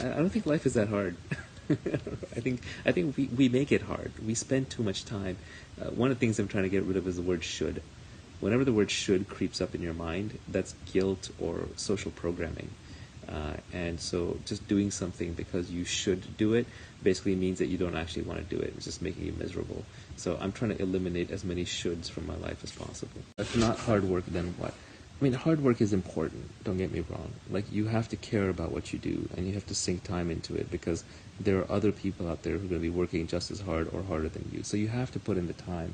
I don't think life is that hard. I think we make it hard. We spend too much time. One of the things I'm trying to get rid of is the word should. Whenever the word should creeps up in your mind, that's guilt or social programming. And so just doing something because you should do it basically means that you don't actually want to do it. It's just making you miserable. So I'm trying to eliminate as many shoulds from my life as possible. If not hard work, then what? I mean, hard work is important, don't get me wrong. Like, you have to care about what you do, and you have to sink time into it, because there are other people out there who are going to be working just as hard or harder than you. So you have to put in the time.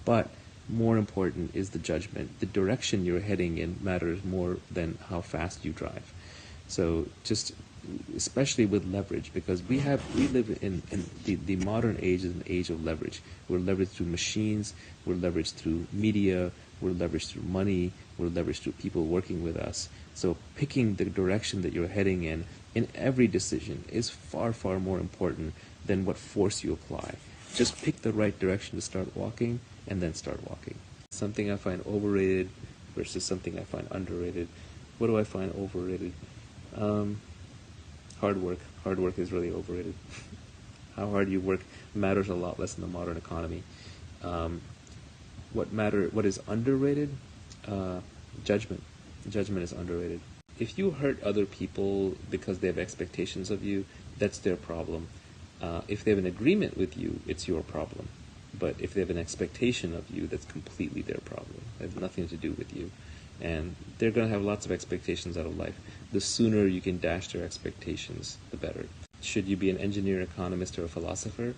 But more important is the judgment. The direction you're heading in matters more than how fast you drive. So just, especially with leverage, because we live in the modern age is an age of leverage. We're leveraged through machines, we're leveraged through media, we're leveraged through money, we're leveraged through people working with us. So picking the direction that you're heading in every decision is far, far more important than what force you apply. Just pick the right direction to start walking, and then start walking. Something I find overrated versus something I find underrated. What do I find overrated? Hard work. Hard work is really overrated. How hard you work matters a lot less in the modern economy. What is underrated? Judgment. Judgment is underrated. If you hurt other people because they have expectations of you, that's their problem. If they have an agreement with you, it's your problem. But if they have an expectation of you, that's completely their problem. It has nothing to do with you. And they're going to have lots of expectations out of life. The sooner you can dash their expectations, the better. Should you be an engineer, economist, or a philosopher?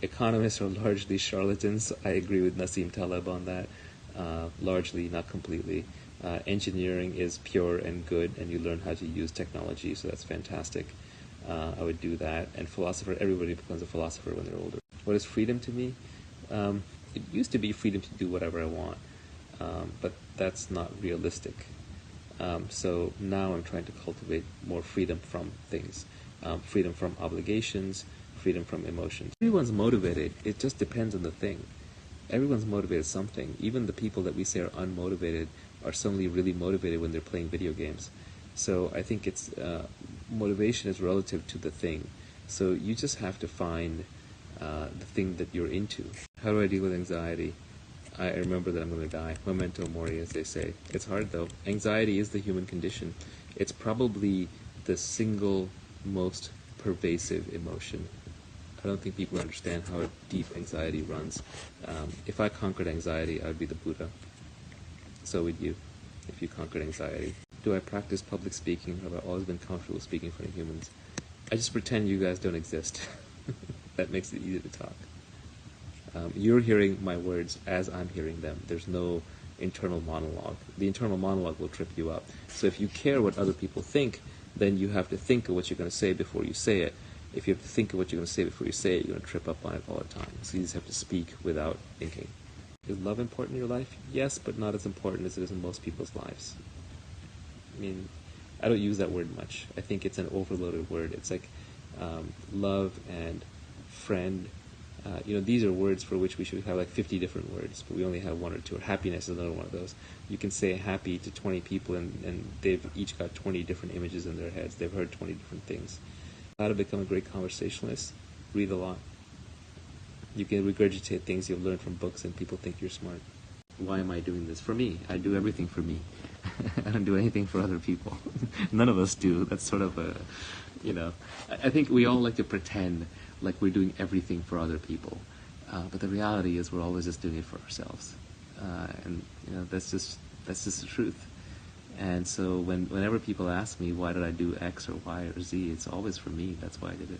Economists are largely charlatans. I agree with Nassim Taleb on that. Largely, not completely. Engineering is pure and good, and you learn how to use technology, so that's fantastic. I would do that. And philosopher, everybody becomes a philosopher when they're older. What is freedom to me? It used to be freedom to do whatever I want, but that's not realistic. So now I'm trying to cultivate more freedom from things, freedom from obligations, freedom from emotions. Everyone's motivated. It just depends on the thing. Everyone's motivated something. Even the people that we say are unmotivated are suddenly really motivated when they're playing video games. So I think it's motivation is relative to the thing. So you just have to find the thing that you're into. How do I deal with anxiety? I remember that I'm going to die. Memento mori, as they say. It's hard, though. Anxiety is the human condition. It's probably the single most pervasive emotion. I don't think people understand how deep anxiety runs. If I conquered anxiety, I would be the Buddha. So would you, if you conquered anxiety. Do I practice public speaking? Have I always been comfortable speaking in front of humans? I just pretend you guys don't exist. That makes it easy to talk. You're hearing my words as I'm hearing them. There's no internal monologue. The internal monologue will trip you up. So if you care what other people think, then you have to think of what you're going to say before you say it. If you have to think of what you're going to say before you say it, you're going to trip up on it all the time. So you just have to speak without thinking. Is love important in your life? Yes, but not as important as it is in most people's lives. I mean, I don't use that word much. I think it's an overloaded word. It's like love and friend. These are words for which we should have like 50 different words, but we only have one or two. Or happiness is another one of those. You can say happy to 20 people, and they've each got 20 different images in their heads. They've heard 20 different things. How to become a great conversationalist? Read a lot. You can regurgitate things you've learned from books, and people think you're smart. Why am I doing this? For me. I do everything for me. I don't do anything for other people. None of us do. That's sort of a, I think we all like to pretend like we're doing everything for other people. But the reality is we're always just doing it for ourselves. And that's just the truth. And so whenever people ask me, why did I do X or Y or Z, it's always for me. That's why I did it.